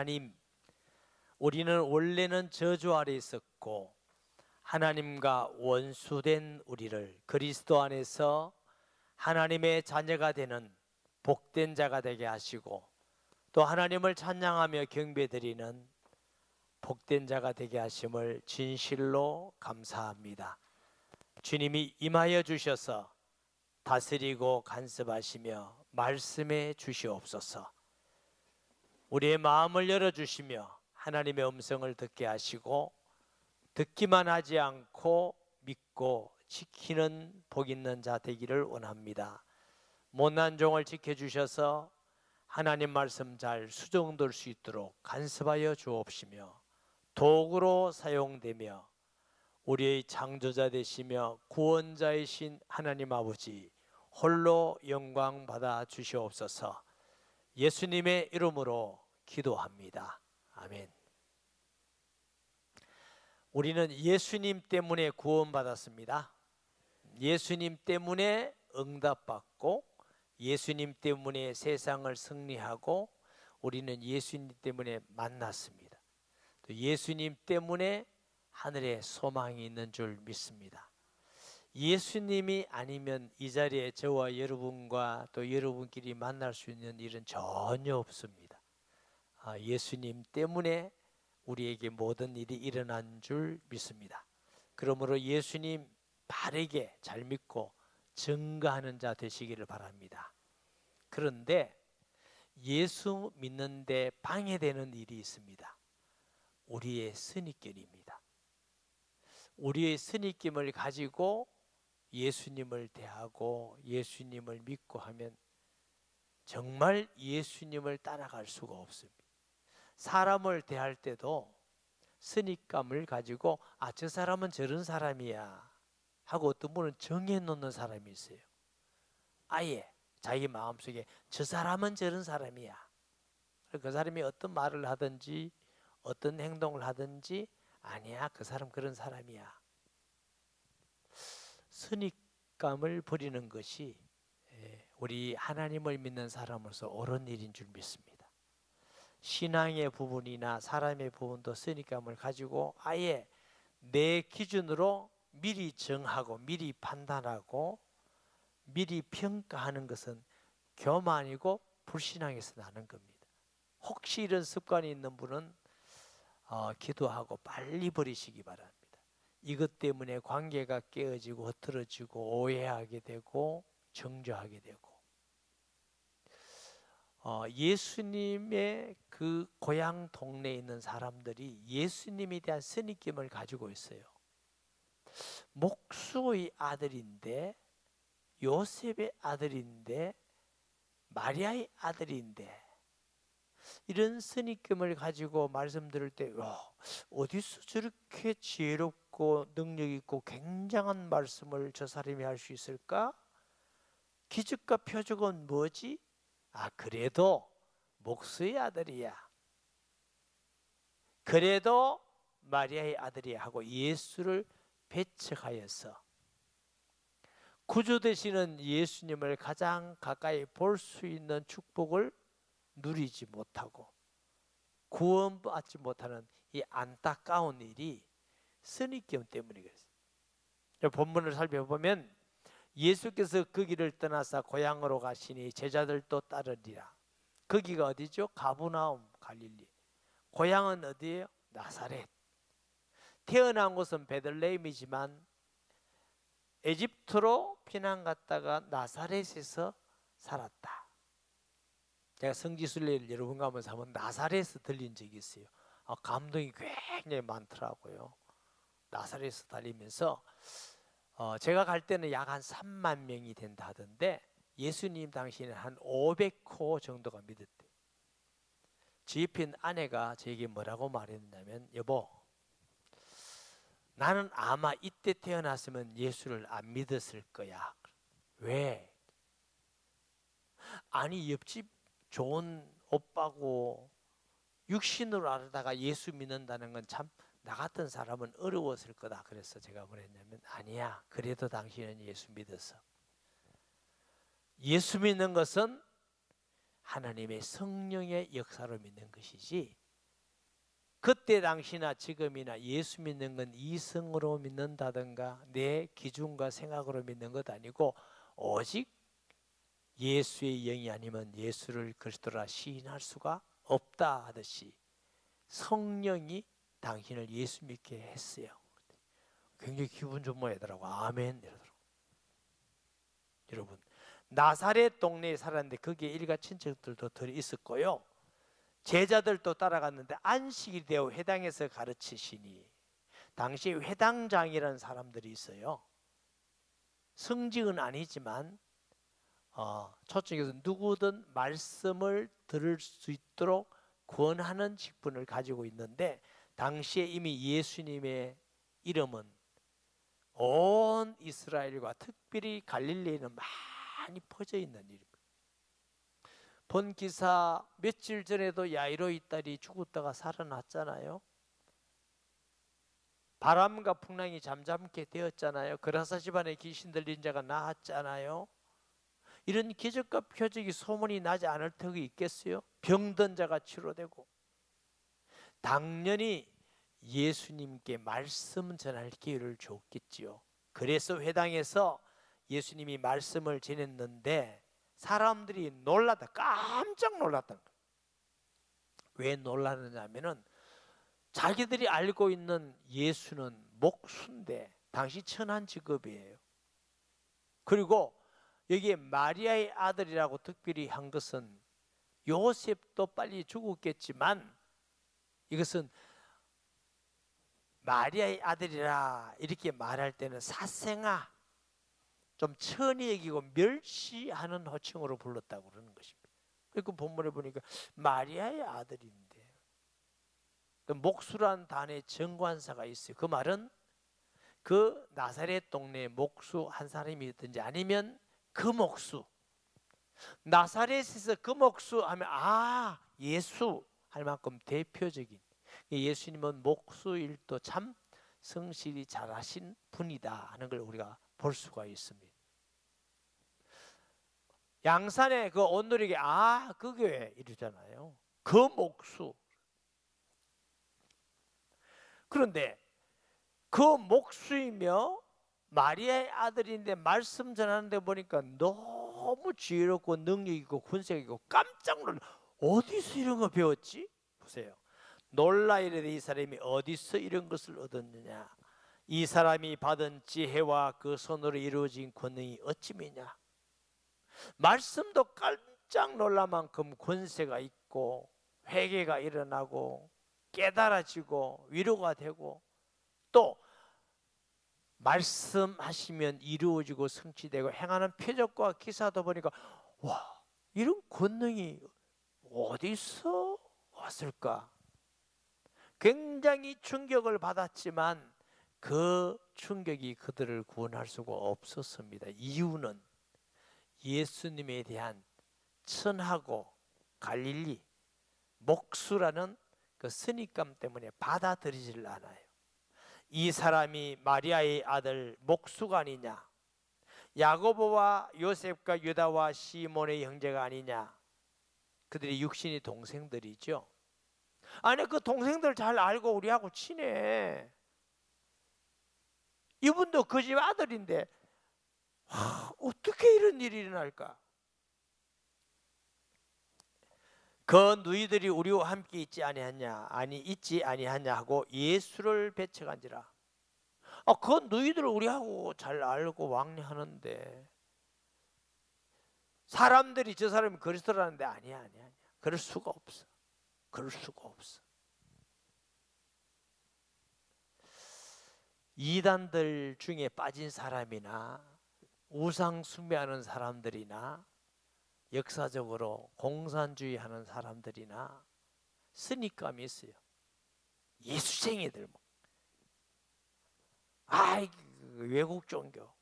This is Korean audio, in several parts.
하나님, 우리는 원래는 저주 아래 있었고 하나님과 원수된 우리를 그리스도 안에서 하나님의 자녀가 되는 복된 자가 되게 하시고, 또 하나님을 찬양하며 경배드리는 복된 자가 되게 하심을 진실로 감사합니다. 주님이 임하여 주셔서 다스리고 간섭하시며 말씀해 주시옵소서. 우리의 마음을 열어주시며 하나님의 음성을 듣게 하시고, 듣기만 하지 않고 믿고 지키는 복 있는 자 되기를 원합니다. 못난 종을 지켜주셔서 하나님 말씀 잘 수정될 수 있도록 간섭하여 주옵시며, 도구로 사용되며 우리의 창조자 되시며 구원자이신 하나님 아버지 홀로 영광 받아 주시옵소서. 예수님의 이름으로 기도합니다. 아멘. 우리는 예수님 때문에 구원받았습니다. 예수님 때문에 응답받고, 예수님 때문에 세상을 승리하고, 우리는 예수님 때문에 만났습니다. 또 예수님 때문에 하늘에 소망이 있는 줄 믿습니다. 예수님이 아니면 이 자리에 저와 여러분과 또 여러분끼리 만날 수 있는 일은 전혀 없습니다. 예수님 때문에 우리에게 모든 일이 일어난 줄 믿습니다. 그러므로 예수님 바르게 잘 믿고 증거하는 자 되시기를 바랍니다. 그런데 예수 믿는데 방해되는 일이 있습니다. 우리의 선입견입니다. 우리의 선입견을 가지고 예수님을 대하고 예수님을 믿고 하면 정말 예수님을 따라갈 수가 없습니다. 사람을 대할 때도 선입감을 가지고 저 사람은 저런 사람이야 하고 어떤 분은 정해놓는 사람이 있어요. 아예 자기 마음속에 저 사람은 저런 사람이야. 그 사람이 어떤 말을 하든지 어떤 행동을 하든지 아니야, 그 사람 그런 사람이야. 선입감을 버리는 것이 우리 하나님을 믿는 사람으로서 옳은 일인 줄 믿습니다. 신앙의 부분이나 사람의 부분도 선입감을 가지고 아예 내 기준으로 미리 정하고 미리 판단하고 미리 평가하는 것은 교만이고 불신앙에서 나는 겁니다. 혹시 이런 습관이 있는 분은 기도하고 빨리 버리시기 바랍니다. 이것 때문에 관계가 깨어지고 흐트러지고 오해하게 되고 정죄하게 되고, 예수님의 그 고향 동네에 있는 사람들이 예수님에 대한 선입견을 가지고 있어요. 목수의 아들인데, 요셉의 아들인데, 마리아의 아들인데, 이런 선입견을 가지고 말씀 들을 때 어디서 저렇게 지혜롭고 능력 있고 굉장한 말씀을 저 사람이 할 수 있을까? 기적과 표적은 뭐지? 그래도 목수의 아들이야, 그래도 마리아의 아들이야 하고 예수를 배척하여서 구주 되시는 예수님을 가장 가까이 볼 수 있는 축복을 누리지 못하고 구원받지 못하는 이 안타까운 일이 선입견 때문에 그랬어요. 본문을 살펴보면 예수께서 그 길을 떠나서 고향으로 가시니 제자들도 따르리라. 거기가 어디죠? 가버나움, 갈릴리. 고향은 어디예요? 나사렛. 태어난 곳은 베들레헴이지만 에집트로 피난 갔다가 나사렛에서 살았다. 제가 성지순례를 여러분과 하면서 한번 나사렛에서 들린 적이 있어요. 감동이 굉장히 많더라고요. 나사렛에서 달리면서 제가 갈 때는 약 한 3만 명이 된다 하던데 예수님 당시에는 한 500호 정도가 믿었대요. 제 옆에 있는 아내가 저에게 뭐라고 말했냐면, 여보, 나는 아마 이때 태어났으면 예수를 안 믿었을 거야. 왜? 아니, 옆집 좋은 오빠고 육신으로 알다가 예수 믿는다는 건 참 나 같은 사람은 어려웠을 거다. 그래서 제가 뭐랬냐면, 아니야, 그래도 당신은 예수 믿었어. 예수 믿는 것은 하나님의 성령의 역사로 믿는 것이지 그때 당시나 지금이나 예수 믿는 건 이성으로 믿는다든가 내 기준과 생각으로 믿는 것 아니고 오직 예수의 영이 아니면 예수를 그리스도라 시인할 수가 없다 하듯이 성령이 당신을 예수 믿게 했어요. 굉장히 기분 좋은 모양이더라고. 아멘 이러더라고. 여러분, 나사렛 동네에 살았는데 거기에 일가 친척들도 덜 있었고요. 제자들도 따라갔는데 안식이 되어 회당에서 가르치시니, 당시 회당장이라는 사람들이 있어요. 성직은 아니지만 초청에서 누구든 말씀을 들을 수 있도록 권하는 직분을 가지고 있는데, 당시에 이미 예수님의 이름은 온 이스라엘과 특별히 갈릴리에는 많이 퍼져 있는 일입니다. 본 기사 며칠 전에도 야이로의 딸이 죽었다가 살아났잖아요. 바람과 풍랑이 잠잠게 되었잖아요. 그라사 집안에 귀신 들린 자가 나았잖아요. 이런 기적과 표적이 소문이 나지 않을 터가 있겠어요? 병든 자가 치료되고. 당연히 예수님께 말씀 전할 기회를 줬겠지요. 그래서 회당에서 예수님이 말씀을 전했는데 사람들이 놀랐다. 깜짝 놀랐던 거예요. 왜 놀랐느냐면은 자기들이 알고 있는 예수는 목수인데 당시 천한 직업이에요. 그리고 여기에 마리아의 아들이라고 특별히 한 것은 요셉도 빨리 죽었겠지만 이것은 마리아의 아들이라 이렇게 말할 때는 사생아, 좀 천히 여기고 멸시하는 호칭으로 불렀다고 그러는 것입니다. 그 본문에 보니까 마리아의 아들인데, 목수란 단어에 정관사가 있어요. 그 말은 그 나사렛 동네에 목수 한 사람이든지 아니면 그 목수, 나사렛에서 그 목수 하면 예수 할 만큼 대표적인, 예수님은 목수 일도 참 성실히 잘하신 분이다 하는 걸 우리가 볼 수가 있습니다. 양산의 그 온누리교 그 교회 이러잖아요. 그 목수. 그런데 그 목수이며 마리아의 아들인데 말씀 전하는데 보니까 너무 지혜롭고 능력 있고 군색 있고 깜짝 놀라. 어디서 이런 거 배웠지? 보세요. 놀라 이르되 이 사람이 어디서 이런 것을 얻었느냐? 이 사람이 받은 지혜와 그 손으로 이루어진 권능이 어찌미냐? 말씀도 깜짝 놀랄 만큼 권세가 있고 회개가 일어나고 깨달아지고 위로가 되고, 또 말씀하시면 이루어지고 성취되고 행하는 표적과 기사도 보니까 와, 이런 권능이 어디서 왔을까? 굉장히 충격을 받았지만 그 충격이 그들을 구원할 수가 없었습니다. 이유는 예수님에 대한 천하고 갈릴리 목수라는 그 선입감 때문에 받아들이질 않아요. 이 사람이 마리아의 아들 목수가 아니냐? 야고보와 요셉과 유다와 시몬의 형제가 아니냐? 그들이 육신의 동생들이죠. 아니, 그 동생들 잘 알고 우리하고 친해. 이분도 그 집 아들인데 어떻게 이런 일이 일어날까? 그 너희들이 우리와 함께 있지 아니하냐? 아니 있지 아니하냐 하고 예수를 배척한지라. 그 너희들 우리하고 잘 알고 왕래하는데 사람들이 저 사람이 그리스도라는데 아니야. 그럴 수가 없어. 그럴 수가 없어. 이단들 중에 빠진 사람이나 우상 숭배하는 사람들이나 역사적으로 공산주의 하는 사람들이나 선입감이 있어요. 예수쟁이들 외국 종교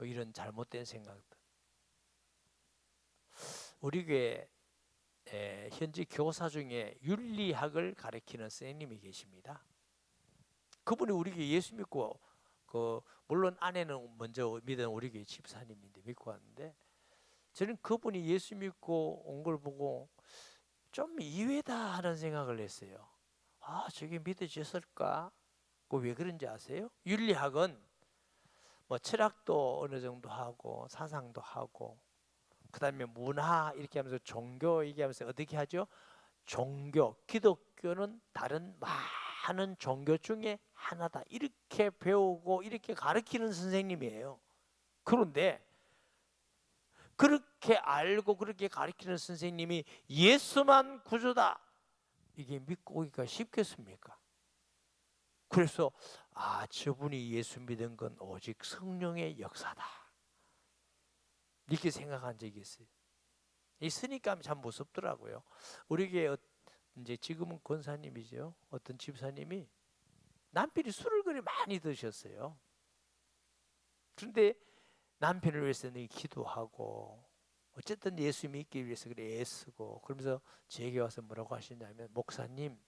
이런 잘못된 생각들. 우리 교회 현지 교사 중에 윤리학을 가르치는 선생님이 계십니다. 그분이 우리 교회 예수 믿고 물론 아내는 먼저 믿은 우리 교회 집사님인데 믿고 왔는데, 저는 그분이 예수 믿고 온 걸 보고 좀 이외다 하는 생각을 했어요. 저게 믿어졌을까? 왜 그런지 아세요? 윤리학은 뭐 철학도 어느 정도 하고 사상도 하고 그 다음에 문화 이렇게 하면서 종교 얘기하면서 어떻게 하죠? 종교, 기독교는 다른 많은 종교 중에 하나다 이렇게 배우고 이렇게 가르치는 선생님이에요. 그런데 그렇게 알고 그렇게 가르치는 선생님이 예수만 구주다 이게 믿고 오기가 쉽겠습니까? 그래서 저분이 예수 믿은 건 오직 성령의 역사다 이렇게 생각한 적이 있어요. 있으니까 참 무섭더라고요. 우리 교회 이제 지금은 권사님이죠. 어떤 집사님이 남편이 술을 그리 많이 드셨어요. 그런데 남편을 위해서 늘 기도하고 어쨌든 예수 믿기 위해서 그래 애쓰고 그러면서 제게 와서 뭐라고 하시냐면 목사님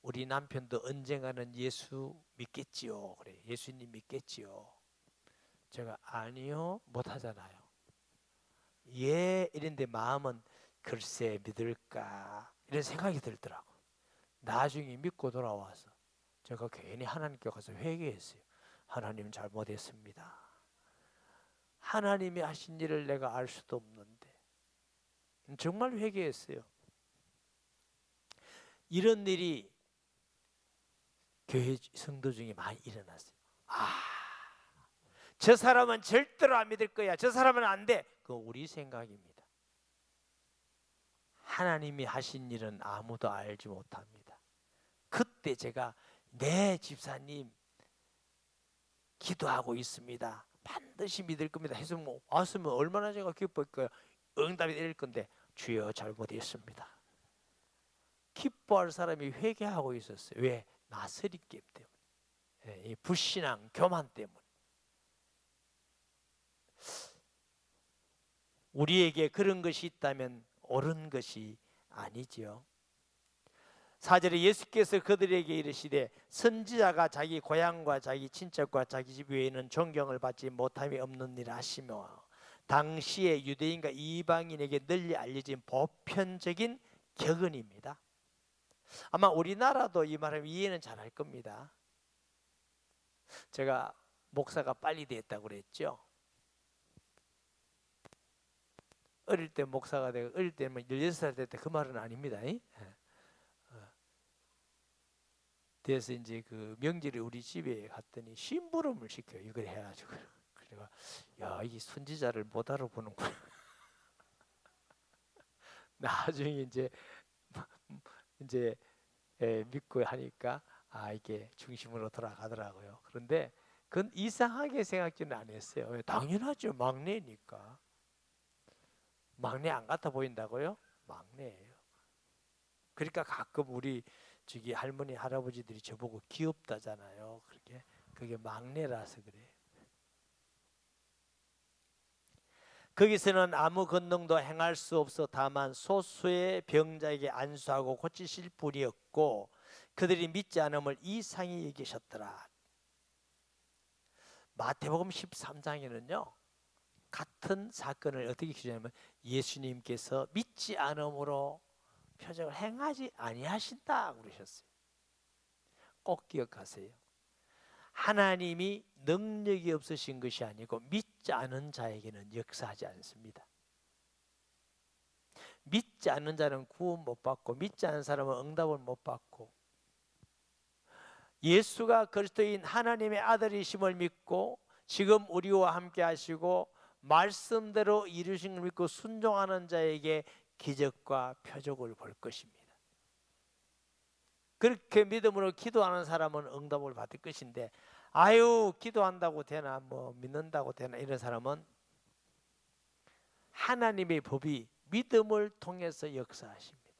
우리 남편도 언젠가는 예수 믿겠지요. 그래 예수님 믿겠지요. 제가 아니요 못하잖아요. 예 이런데 마음은 글쎄 믿을까 이런 생각이 들더라고. 나중에 믿고 돌아와서 제가 괜히 하나님께 가서 회개했어요. 하나님 잘못했습니다. 하나님이 하신 일을 내가 알 수도 없는데 정말 회개했어요. 이런 일이 교회 성도 중에 많이 일어났어요. 저 사람은 절대로 안 믿을 거야. 저 사람은 안 돼. 그거 우리 생각입니다. 하나님이 하신 일은 아무도 알지 못합니다. 그때 제가 네 집사님 기도하고 있습니다. 반드시 믿을 겁니다. 해서 뭐 왔으면 얼마나 제가 기뻐할 거예요. 응답이 내릴 건데 주여 잘못했습니다. 기뻐할 사람이 회개하고 있었어요. 왜? 나스리낌 때문에. 이 불신앙, 교만 때문에. 우리에게 그런 것이 있다면 옳은 것이 아니지요. 4절에 예수께서 그들에게 이르시되 선지자가 자기 고향과 자기 친척과 자기 집 외에는 존경을 받지 못함이 없느니라 하시며 당시의 유대인과 이방인에게 널리 알려진 보편적인 격언입니다. 아마 우리나라도 이 말을 이해는 잘할 겁니다. 제가 목사가 빨리 됐다고 그랬죠. 어릴 때 목사가 되고 어릴 때면 16살 됐다 그 말은 아닙니다. 그래서 이제 그 명절에 우리 집에 갔더니 심부름을 시켜요. 이걸 해가지고 그래가 야 이 선지자를 못 알아보는구나. 나중에 이제 믿고 하니까 이게 중심으로 돌아가더라고요. 그런데 그건 이상하게 생각지는 안 했어요. 당연하죠. 막내니까. 막내 안 같아 보인다고요? 막내예요. 그러니까 가끔 우리 저기 할머니 할아버지들이 저보고 귀엽다잖아요. 그게 막내라서 그래요. 거기서는 아무 권능도 행할 수 없어 다만 소수의 병자에게 안수하고 고치실 뿐이었고 그들이 믿지 않음을 이상히 여기셨더라. 마태복음 13장에는요. 같은 사건을 어떻게 기록하냐면 예수님께서 믿지 않음으로 표적을 행하지 아니하신다 그러셨어요. 꼭 기억하세요. 하나님이 능력이 없으신 것이 아니고 믿지 않은 자에게는 역사하지 않습니다. 믿지 않는 자는 구원 못 받고 믿지 않는 사람은 응답을 못 받고 예수가 그리스도인 하나님의 아들이심을 믿고 지금 우리와 함께 하시고 말씀대로 이루신 걸 믿고 순종하는 자에게 기적과 표적을 볼 것입니다. 그렇게 믿음으로 기도하는 사람은 응답을 받을 것인데 기도한다고 되나 뭐 믿는다고 되나 이런 사람은 하나님의 법이 믿음을 통해서 역사하십니다.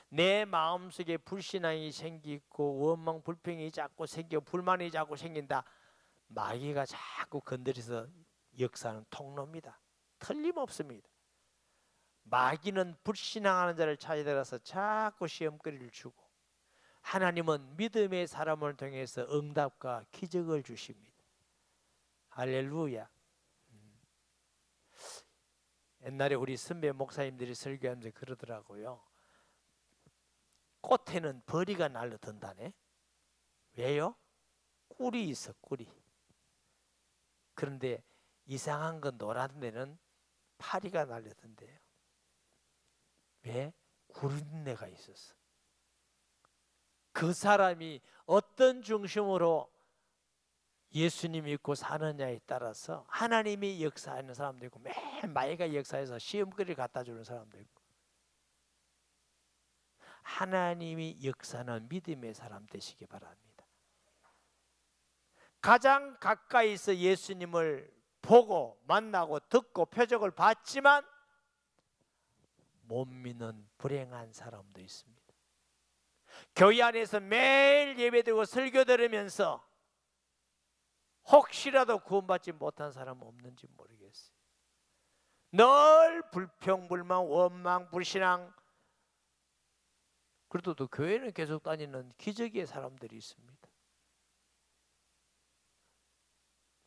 내 마음속에 불신앙이 생기고 원망 불평이 자꾸 생기고 불만이 자꾸 생긴다. 마귀가 자꾸 건드려서 역사하는 통로입니다. 틀림없습니다. 마귀는 불신앙하는 자를 찾아들어서 자꾸 시험거리를 주고 하나님은 믿음의 사람을 통해서 응답과 기적을 주십니다. 할렐루야. 옛날에 우리 선배 목사님들이 설교하면서 그러더라고요. 꽃에는 벌이가 날려든다네. 왜요? 꿀이 있어, 꿀이. 그런데 이상한 건 노란 데는 파리가 날려든대요. 왜? 구린내가 있었어. 그 사람이 어떤 중심으로 예수님 믿고 사느냐에 따라서 하나님이 역사하는 사람도 있고, 맨 마이가 역사해서 시험거리를 갖다 주는 사람도 있고, 하나님이 역사하는 믿음의 사람 되시기 바랍니다. 가장 가까이서 예수님을 보고 만나고 듣고 표적을 봤지만 못 믿는 불행한 사람도 있습니다. 교회 안에서 매일 예배드리고 설교 들으면서 혹시라도 구원받지 못한 사람은 없는지 모르겠어요. 늘 불평불만, 원망, 불신앙, 그래도 또 교회는 계속 다니는 기적의 사람들이 있습니다.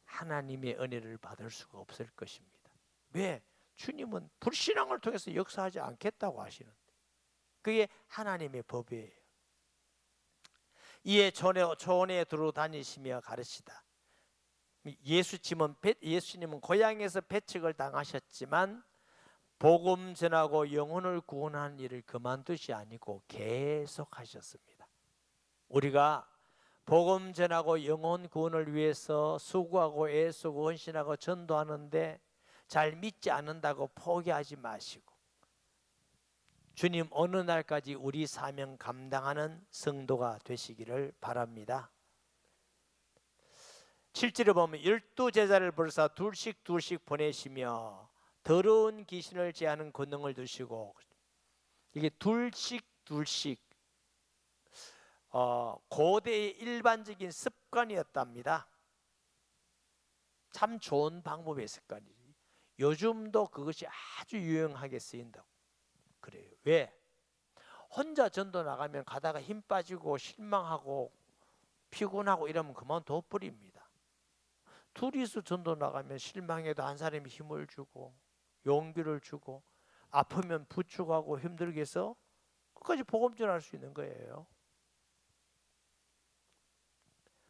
하나님의 은혜를 받을 수가 없을 것입니다. 왜? 주님은 불신앙을 통해서 역사하지 않겠다고 하시는데, 그게 하나님의 법이에요. 이에 초원에 두루 다니시며 가르치다. 예수님은 고향에서 배척을 당하셨지만 복음 전하고 영혼을 구원하는 일을 그만두지 아니고 계속 하셨습니다. 우리가 복음 전하고 영혼 구원을 위해서 수고하고 애쓰고 헌신하고 전도하는데 잘 믿지 않는다고 포기하지 마시고, 주님 어느 날까지 우리 사명 감당하는 성도가 되시기를 바랍니다. 7절에 보면 12제자를 벌사 둘씩 보내시며 더러운 귀신을 제하는 권능을 주시고, 이게 둘씩 고대의 일반적인 습관이었답니다. 참 좋은 방법의 습관이지. 요즘도 그것이 아주 유용하게 쓰인다고 그래요. 왜? 혼자 전도 나가면 가다가 힘 빠지고 실망하고 피곤하고 이러면 그만둬 버립니다. 둘이서 전도 나가면 실망해도 한 사람이 힘을 주고 용기를 주고, 아프면 부축하고 힘들게 해서 끝까지 복음 전할 수 있는 거예요.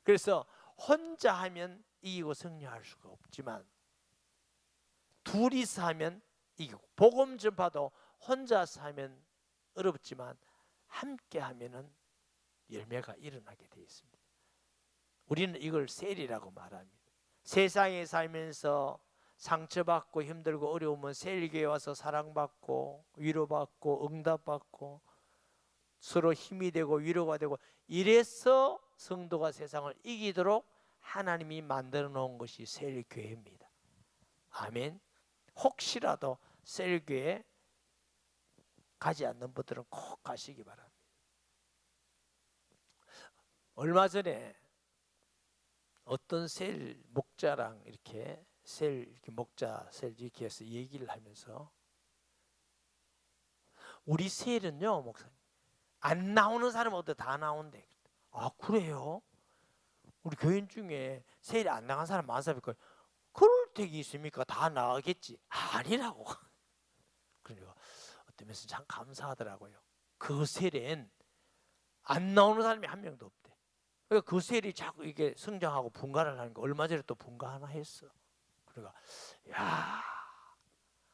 그래서 혼자 하면 이기고 승리할 수가 없지만 둘이서 하면 이기고, 복음 전파도 혼자서 하면 어렵지만 함께 하면은 열매가 일어나게 되어 있습니다. 우리는 이걸 셀이라고 말합니다. 세상에 살면서 상처받고 힘들고 어려우면 셀교회에 와서 사랑받고 위로받고 응답받고 서로 힘이 되고 위로가 되고, 이래서 성도가 세상을 이기도록 하나님이 만들어 놓은 것이 셀교회입니다. 아멘. 혹시라도 셀교회 가지 않는 분들은 꼭 가시기 바랍니다. 얼마 전에 어떤 셀 목자랑 이렇게 목자 셀 이렇게 해서 얘기를 하면서, 우리 셀은요 목사님 안 나오는 사람 어때 다 나온대. 아 그래요? 우리 교인 중에 셀이 안 나간 사람 많은 사람이 있고, 그럴 택이 있습니까? 다 나가겠지. 아니라고. 그러니까 어떤 면에서 참 감사하더라고요. 그 셀엔 안 나오는 사람이 한 명도 없대. 그러니까 그 셀이 자꾸 이게 성장하고 분가를 하는 거, 얼마 전에 또 분가 하나 했어. 그러니까 야,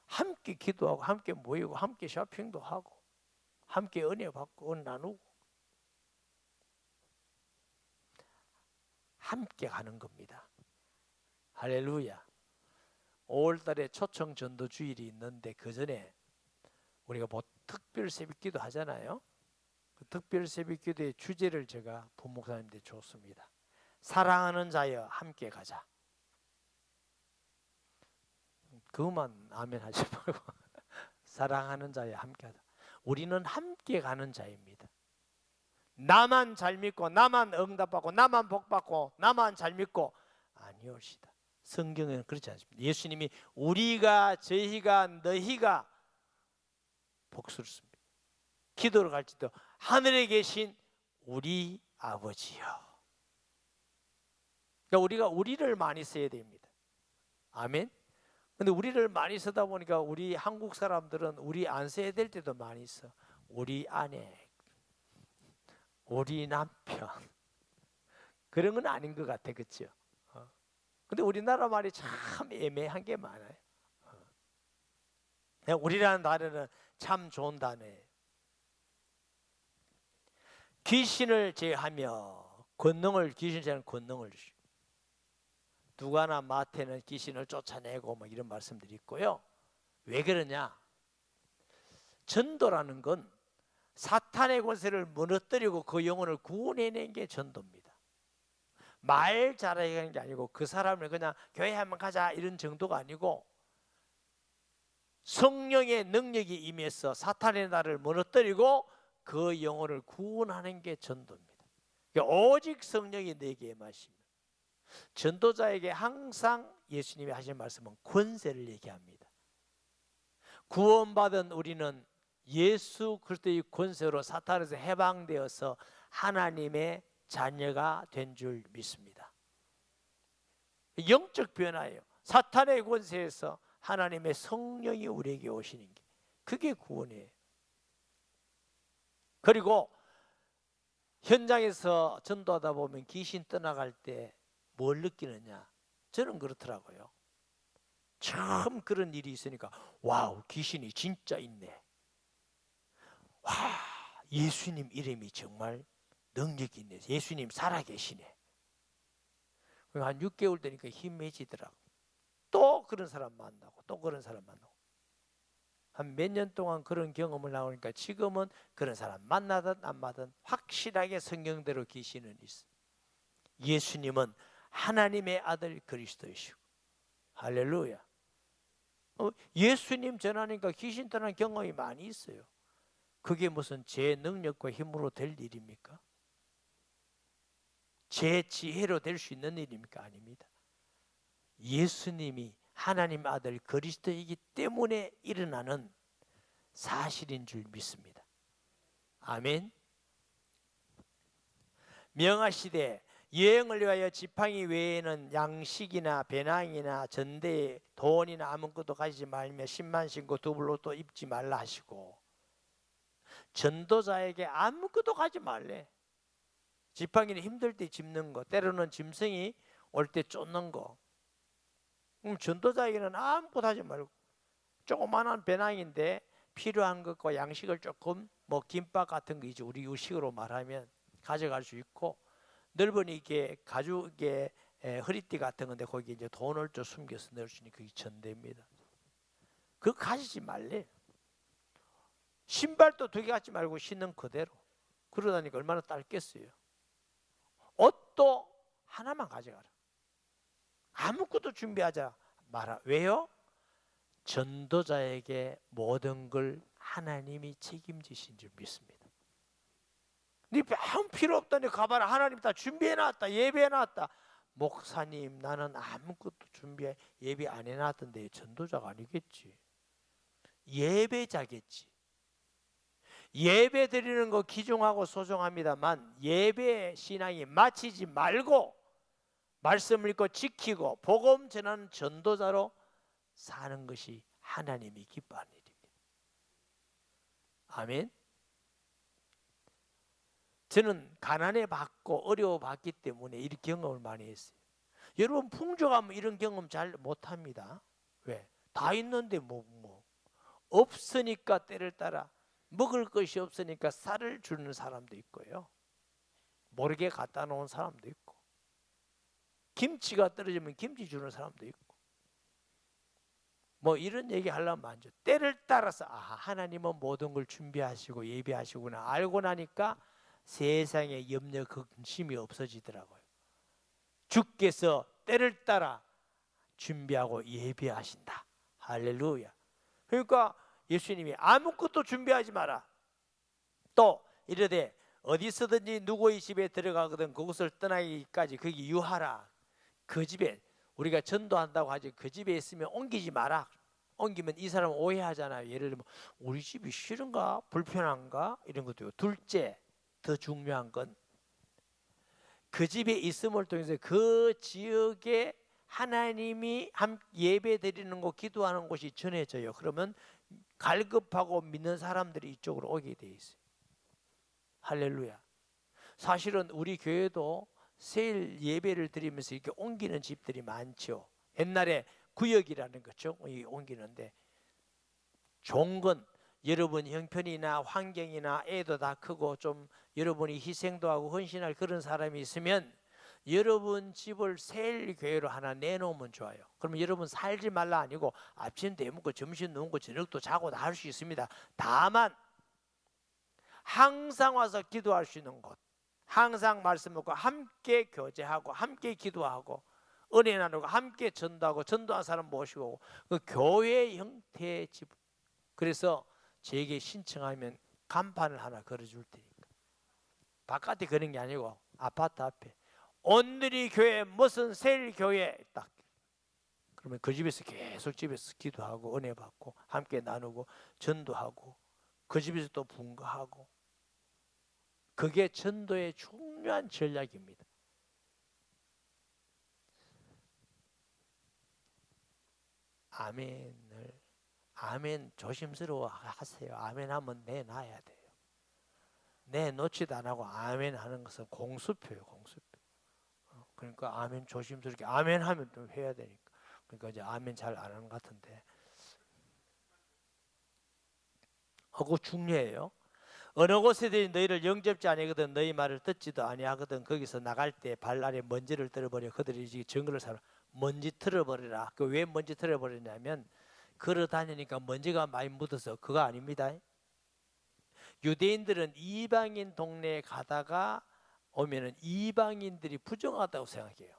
함께 기도하고 함께 모이고 함께 쇼핑도 하고 함께 은혜 받고 은 나누고 함께 가는 겁니다. 할렐루야. 5월달에 초청 전도 주일이 있는데 그 전에 우리가 뭐 특별 새벽기도 하잖아요. 그 특별 새벽기도의 주제를 제가 부목사님한테 줬습니다. 사랑하는 자여 함께 가자. 그것만 아멘 하지 말고 사랑하는 자여 함께 하자. 우리는 함께 가는 자입니다. 나만 잘 믿고 나만 응답받고 나만 복받고 나만 잘 믿고 아니옵시다. 성경에는 그렇지 않습니다. 예수님이 우리가 저희가 너희가 복수를 씁니다. 기도를 갈지도 하늘에 계신 우리 아버지요. 그러니까 우리가 우리를 많이 써야 됩니다. 아멘. 근데 우리를 많이 쓰다 보니까 우리 한국 사람들은 우리 안 써야 될 때도 많이 써. 우리 아내, 우리 남편 그런 건 아닌 것 같아, 그렇죠? 근데 우리나라 말이 참 애매한 게 많아요. 우리라는 단어는 참 좋은 단어예요. 귀신을 제하며 권능을, 귀신 제하는 권능을 주시고, 누가나 마태는 귀신을 쫓아내고 뭐 이런 말씀들이 있고요. 왜 그러냐? 전도라는 건 사탄의 권세를 무너뜨리고 그 영혼을 구원해낸 게 전도입니다. 말 잘하는 게 아니고 그 사람을 그냥 교회 한번 가자 이런 정도가 아니고 성령의 능력이 임해서 사탄의 나를 무너뜨리고 그 영혼을 구원하는 게 전도입니다. 그러니까 오직 성령이 내게 임하시면, 전도자에게 항상 예수님이 하신 말씀은 권세를 얘기합니다. 구원받은 우리는 예수 그리스도의 권세로 사탄에서 해방되어서 하나님의 자녀가 된 줄 믿습니다. 영적 변화예요. 사탄의 권세에서 하나님의 성령이 우리에게 오시는 게, 그게 구원이에요. 그리고 현장에서 전도하다 보면 귀신 떠나갈 때 뭘 느끼느냐? 저는 그렇더라고요. 처음 그런 일이 있으니까 와우, 귀신이 진짜 있네. 와, 예수님 이름이 정말 능력이 있네. 예수님 살아계시네. 한 6개월 되니까 힘해지더라고. 또 그런 사람 만나고 또 그런 사람 만나고 한 몇 년 동안 그런 경험을 나오니까 지금은 그런 사람 만나든 안 만나든 확실하게 성경대로 귀신은 있어. 예수님은 하나님의 아들 그리스도이시고, 할렐루야. 예수님 전하니까 귀신 떠난 경험이 많이 있어요. 그게 무슨 제 능력과 힘으로 될 일입니까? 제 지혜로 될 수 있는 일입니까? 아닙니다. 예수님이 하나님 아들 그리스도이기 때문에 일어나는 사실인 줄 믿습니다. 아멘. 명하시되 여행을 위하여 지팡이 외에는 양식이나 배낭이나 전대 돈이나 아무것도 가지지 말며 신만 신고 두불옷도 입지 말라 하시고, 전도자에게 아무것도 가지 말래. 지팡이는 힘들 때 짚는 거, 때로는 짐승이 올 때 쫓는 거. 전도자에게는 아무것도 하지 말고, 조그마한 배낭인데 필요한 것과 양식을 조금, 뭐 김밥 같은 거 이제 우리 식으로 말하면 가져갈 수 있고, 넓은 이게 가죽의 허리띠 같은 건데 거기 이제 돈을 좀 숨겨서 넣을 수 있는 그게 전대입니다. 그거 가지지 말래. 신발도 2개 갖지 말고 신는 그대로. 그러다니까 얼마나 짧겠어요. 옷도 하나만 가져가라. 아무것도 준비하지 마라. 왜요? 전도자에게 모든 걸 하나님이 책임지신 줄 믿습니다. 네 아무 필요 없다니 가봐라. 하나님 다 준비해놨다. 예배해놨다. 목사님, 나는 아무것도 예배 안 해놨던데 전도자가 아니겠지. 예배자겠지. 예배 드리는 거 귀중하고 소중합니다만 예배 신앙이 마치지 말고 말씀을 읽고 지키고 복음 전하는 전도자로 사는 것이 하나님이 기뻐하는 일입니다. 아멘. 저는 가난해 봤고 어려워 봤기 때문에 이런 경험을 많이 했어요. 여러분 풍족하면 이런 경험 잘 못합니다. 왜? 다 있는데 뭐 없으니까 때를 따라 먹을 것이 없으니까 쌀을 주는 사람도 있고요. 모르게 갖다 놓은 사람도 있고, 김치가 떨어지면 김치 주는 사람도 있고, 뭐 이런 얘기 하려면 많죠. 때를 따라서 하나님은 모든 걸 준비하시고 예비하시구나 알고 나니까 세상에 염려 근심이 없어지더라고요. 주께서 때를 따라 준비하고 예비하신다. 할렐루야. 그러니까 예수님이 아무것도 준비하지 마라. 또 이르되 어디서든지 누구의 집에 들어가거든 그곳을 떠나기까지 거기 유하라. 그 집에, 우리가 전도한다고 하지 그 집에 있으면 옮기지 마라. 옮기면 이 사람 오해하잖아요. 예를 들면 우리 집이 싫은가 불편한가 이런 것도. 둘째, 더 중요한 건 그 집에 있음을 통해서 그 지역에 하나님이 예배 드리는 곳, 기도하는 곳이 전해져요. 그러면 갈급하고 믿는 사람들이 이쪽으로 오게 돼 있어요. 할렐루야. 사실은 우리 교회도 세일 예배를 드리면서 이렇게 옮기는 집들이 많죠. 옛날에 구역이라는 거죠. 옮기는데 좋은 건 여러분 형편이나 환경이나 애도 다 크고 좀 여러분이 희생도 하고 헌신할 그런 사람이 있으면 여러분 집을 세일 교회로 하나 내놓으면 좋아요. 그러면 여러분 살지 말라 아니고 아침 대먹고 점심 누우고 저녁도 자고 다 할 수 있습니다. 다만 항상 와서 기도할 수 있는 곳, 항상 말씀 듣고 함께 교제하고 함께 기도하고 은혜 나누고 함께 전도하고 전도한 사람 모시고 그 교회 형태의 집. 그래서 제게 신청하면 간판을 하나 걸어줄 테니까 바깥에 그런 게 아니고 아파트 앞에 온누리 교회 무슨 세일 교회 딱 그러면 그 집에서 계속 집에서 기도하고 은혜 받고 함께 나누고 전도하고 그 집에서 또 분가하고 그게 전도의 중요한 전략입니다. 아멘 조심스러워 하세요. 아멘 하면 내놔야 돼요. 내놓지도 안 하고 아멘 하는 것은 공수표예요. 공수표. 그러니까 아멘 조심스럽게 아멘 하면 또 해야 되니까. 그러니까 이제 아멘 잘 안 하는 것 같은데. 그거 중요해요. 어느 곳에든지 너희를 영접지 아니거든 너희 말을 듣지도 아니하거든 거기서 나갈 때 발 아래 먼지를 떨어버려 그들이 정글을 살아 먼지 틀어버리라. 그 왜 먼지 틀어버리냐면 걸어 다니니까 먼지가 많이 묻어서 그거 아닙니다. 유대인들은 이방인 동네에 가다가 오면은 이방인들이 부정하다고 생각해요.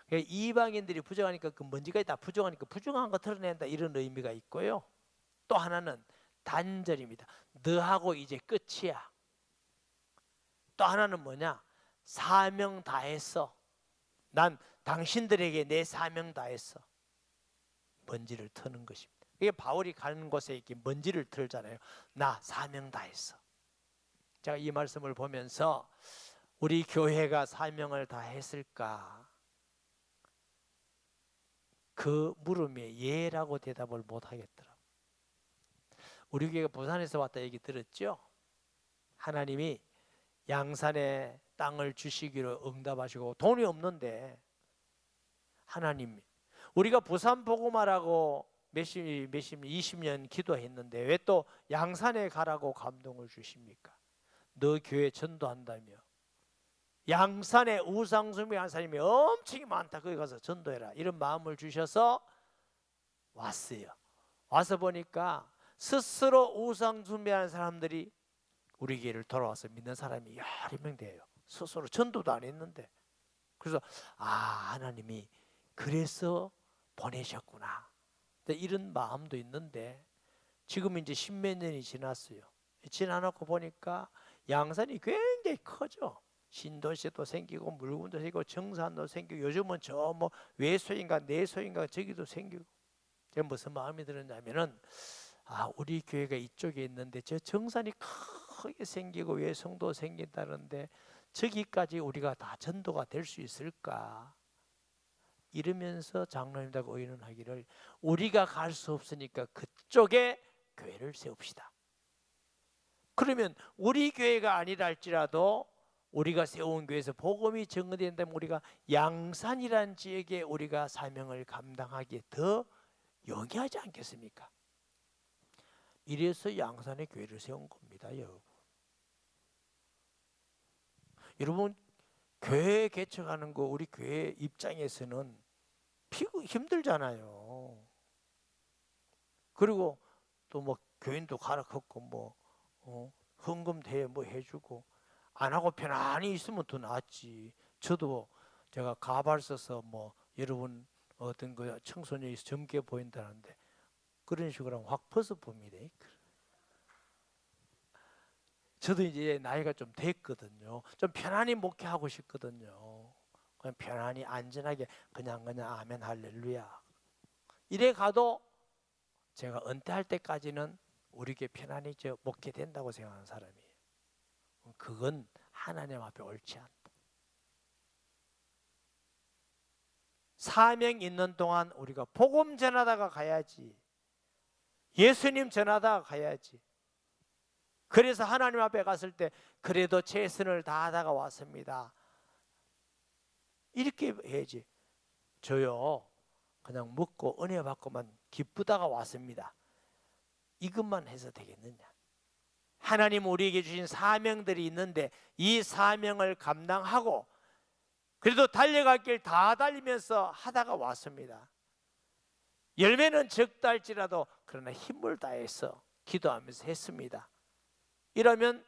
그러니까 이방인들이 부정하니까 그 먼지가 다 부정하니까 부정한 거 털어낸다 이런 의미가 있고요. 또 하나는 단절입니다. 너하고 이제 끝이야. 또 하나는 뭐냐? 사명 다했어. 난 당신들에게 내 사명 다했어. 먼지를 터는 것입니다. 이게 바울이 가는 곳에 이렇게 먼지를 털잖아요. 나 사명 다했어. 제가 이 말씀을 보면서 우리 교회가 사명을 다했을까? 그 물음에 예라고 대답을 못 하겠더라고요. 우리 교회가 부산에서 왔다 얘기 들었죠? 하나님이 양산에 땅을 주시기로 응답하시고 돈이 없는데 하나님 우리가 부산 복음화라고 20년 기도했는데 왜 또 양산에 가라고 감동을 주십니까? 너 교회 전도한다며 양산에 우상숭배하는 사람이 엄청 많다. 거기 가서 전도해라. 이런 마음을 주셔서 왔어요. 와서 보니까 스스로 우상숭배하는 사람들이 우리 교회를 돌아와서 믿는 사람이 여러 명 돼요. 스스로 전도도 안 했는데. 그래서 하나님이 그래서 보내셨구나. 이런 마음도 있는데 지금 이제 십몇 년이 지났어요. 지나놓고 보니까 양산이 굉장히 커져. 신도시도 생기고 물건도 생기고 정산도 생기고 요즘은 저 뭐 외소인가 내소인가 저기도 생기고. 제가 무슨 마음이 들었냐면은 우리 교회가 이쪽에 있는데 저 정산이 크게 생기고 외성도 생긴다는데 저기까지 우리가 다 전도가 될 수 있을까? 이러면서 장로님들하고 의논하기를 우리가 갈 수 없으니까 그쪽에 교회를 세웁시다. 그러면 우리 교회가 아니라 할지라도 우리가 세운 교회에서 복음이 증거된다면 우리가 양산이라는 지역에 우리가 사명을 감당하기에 더 용이하지 않겠습니까? 이래서 양산에 교회를 세운 겁니다. 여러분 교회 개척하는 거 우리 교회 입장에서는 힘들잖아요. 그리고 또 뭐 교인도 가르쳤고 뭐 헌금 대회 뭐 해주고 안 하고 편안히 있으면 더 낫지. 저도 제가 가발 써서 뭐 여러분 어떤 거 청소년이 젊게 보인다는데 그런 식으로 하면 확 벗어봅니다. 저도 이제 나이가 좀 됐거든요. 좀 편안히 목회하고 싶거든요. 그냥 편안히 안전하게 그냥 아멘 할렐루야 이래 가도 제가 은퇴할 때까지는 우리 교회 편안히 목회된다고 생각하는 사람이에요. 그건 하나님 앞에 옳지 않다. 사명 있는 동안 우리가 복음 전하다가 가야지. 예수님 전하다가 가야지. 그래서 하나님 앞에 갔을 때 그래도 최선을 다하다가 왔습니다. 이렇게 해야지. 저요 그냥 먹고 은혜 받고만 기쁘다가 왔습니다. 이것만 해서 되겠느냐? 하나님 우리에게 주신 사명들이 있는데 이 사명을 감당하고 그래도 달려갈 길 다 달리면서 하다가 왔습니다. 열매는 적다 할지라도 그러나 힘을 다해서 기도하면서 했습니다. 이러면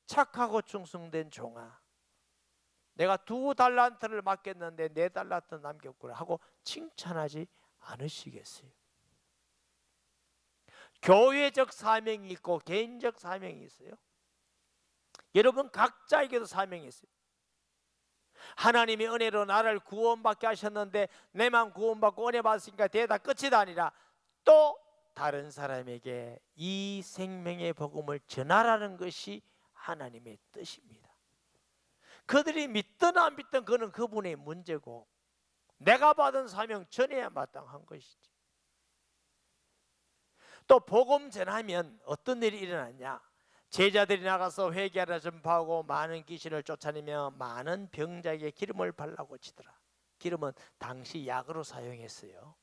착하고 충성된 종아, 내가 2달란트를 맡겼는데 4달란트 남겼구나 하고 칭찬하지 않으시겠어요? 교회적 사명이 있고 개인적 사명이 있어요. 여러분 각자에게도 사명이 있어요. 하나님의 은혜로 나를 구원받게 하셨는데 내만 구원받고 은혜 받았으니까 대다 끝이 아니라 또 다른 사람에게 이 생명의 복음을 전하라는 것이 하나님의 뜻입니다. 그들이 믿든 안 믿든 그는 그분의 문제고 내가 받은 사명 전해야 마땅한 것이지. 또 복음 전하면 어떤 일이 일어나냐? 제자들이 나가서 회개하라 전파하고 많은 귀신을 쫓아내며 많은 병자에게 기름을 발라고 치더라. 기름은 당시 약으로 사용했어요.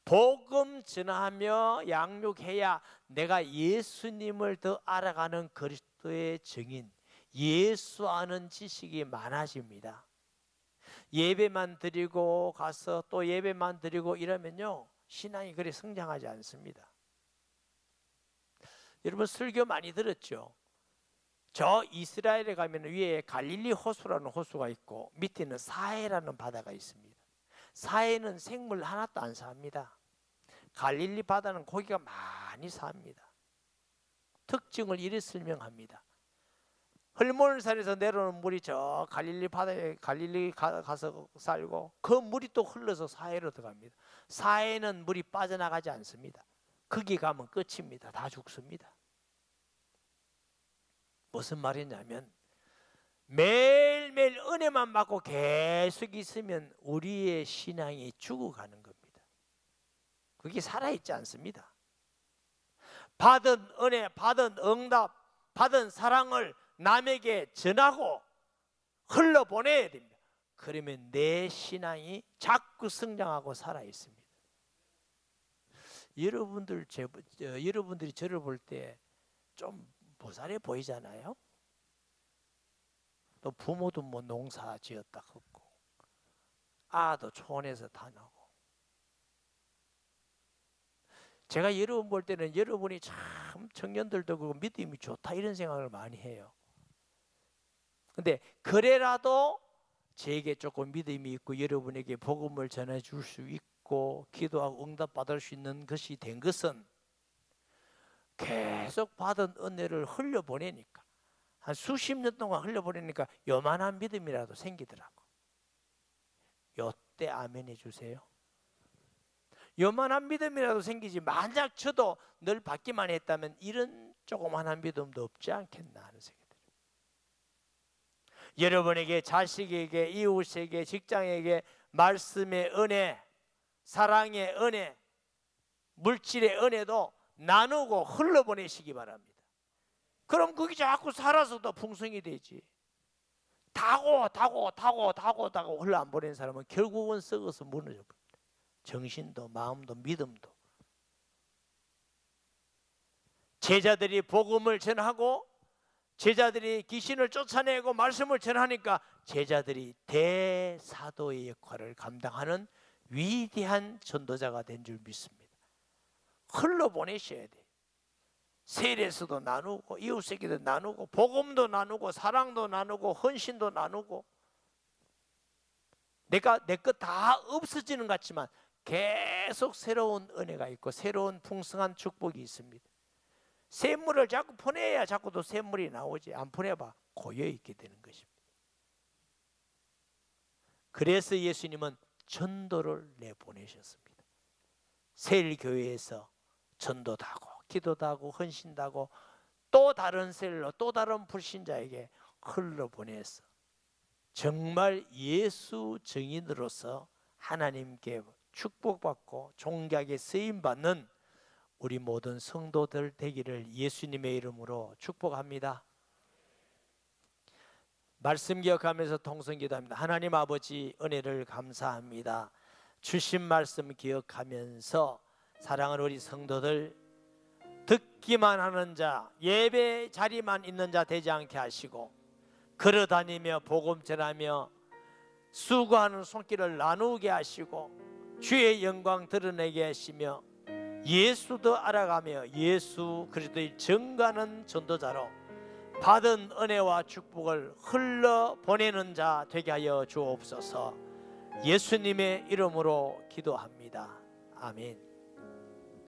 복음 전하며 양육해야 내가 예수님을 더 알아가는 그리스도의 증인, 예수 아는 지식이 많아집니다. 예배만 드리고 가서 또 예배만 드리고 이러면요 신앙이 그리 성장하지 않습니다. 여러분 설교 많이 들었죠? 저 이스라엘에 가면 위에 갈릴리 호수라는 호수가 있고 밑에는 사해라는 바다가 있습니다. 사해는 생물 하나도 안 삽니다. 갈릴리 바다는 고기가 많이 삽니다. 특징을 이리 설명합니다. 헐몬산에서 내려오는 물이 저 갈릴리 바다에 가서 살고 그 물이 또 흘러서 사해로 들어갑니다. 사해는 물이 빠져나가지 않습니다. 거기 가면 끝입니다. 다 죽습니다. 무슨 말이냐면 매일매일 은혜만 받고 계속 있으면 우리의 신앙이 죽어가는 겁니다. 그게 살아있지 않습니다. 받은 은혜, 받은 응답, 받은 사랑을 남에게 전하고 흘러보내야 됩니다. 그러면 내 신앙이 자꾸 성장하고 살아있습니다. 여러분들이 저를 볼 때 좀 보살해 보이잖아요. 또 부모도 뭐 농사 지었다 했고 아도 초원에서 다 나고. 제가 여러분 볼 때는 여러분이 참 청년들도 그렇고 믿음이 좋다 이런 생각을 많이 해요. 근데 그래라도 제게 조금 믿음이 있고 여러분에게 복음을 전해줄 수 있고 기도하고 응답받을 수 있는 것이 된 것은 계속 받은 은혜를 흘려보내니까 한 수십 년 동안 흘려보내니까 요만한 믿음이라도 생기더라고. 요때 아멘 해주세요. 요만한 믿음이라도 생기지 만약 저도 늘 받기만 했다면 이런 조그만한 믿음도 없지 않겠나 하는 생각이 들어요. 여러분에게 자식에게 이웃에게 직장에게 말씀의 은혜, 사랑의 은혜, 물질의 은혜도 나누고 흘러보내시기 바랍니다. 그럼 그게 자꾸 살아서 더 풍성이 되지. 타고 흘러 안 보내는 사람은 결국은 썩어서 무너져 버립니다. 정신도 마음도 믿음도. 제자들이 복음을 전하고 제자들이 귀신을 쫓아내고 말씀을 전하니까 제자들이 대사도의 역할을 감당하는 위대한 전도자가 된 줄 믿습니다. 흘러보내셔야 돼요. 세례서도 나누고 이웃에게도 나누고 복음도 나누고 사랑도 나누고 헌신도 나누고 내 것 다 없어지는 것 같지만 계속 새로운 은혜가 있고 새로운 풍성한 축복이 있습니다. 샘물을 자꾸 보내야 자꾸 또 샘물이 나오지 안 보내봐 고여있게 되는 것입니다. 그래서 예수님은 전도를 내보내셨습니다. 세일교회에서 전도도 하고 기도도 하고 헌신도 하고 또 다른 셀로 또 다른 불신자에게 흘러보내서 정말 예수 증인으로서 하나님께 축복받고 종교하게 쓰임받는 우리 모든 성도들 되기를 예수님의 이름으로 축복합니다. 말씀 기억하면서 통성기도합니다. 하나님 아버지, 은혜를 감사합니다. 주신 말씀 기억하면서 사랑하는 우리 성도들, 듣기만 하는 자, 예배 자리만 있는 자 되지 않게 하시고, 걸어다니며 복음 전하며 수고하는 손길을 나누게 하시고, 주의 영광 드러내게 하시며, 예수도 알아가며 예수 그리스도의 증거하는 전도자로 받은 은혜와 축복을 흘러 보내는 자 되게 하여 주옵소서. 예수님의 이름으로 기도합니다. 아멘.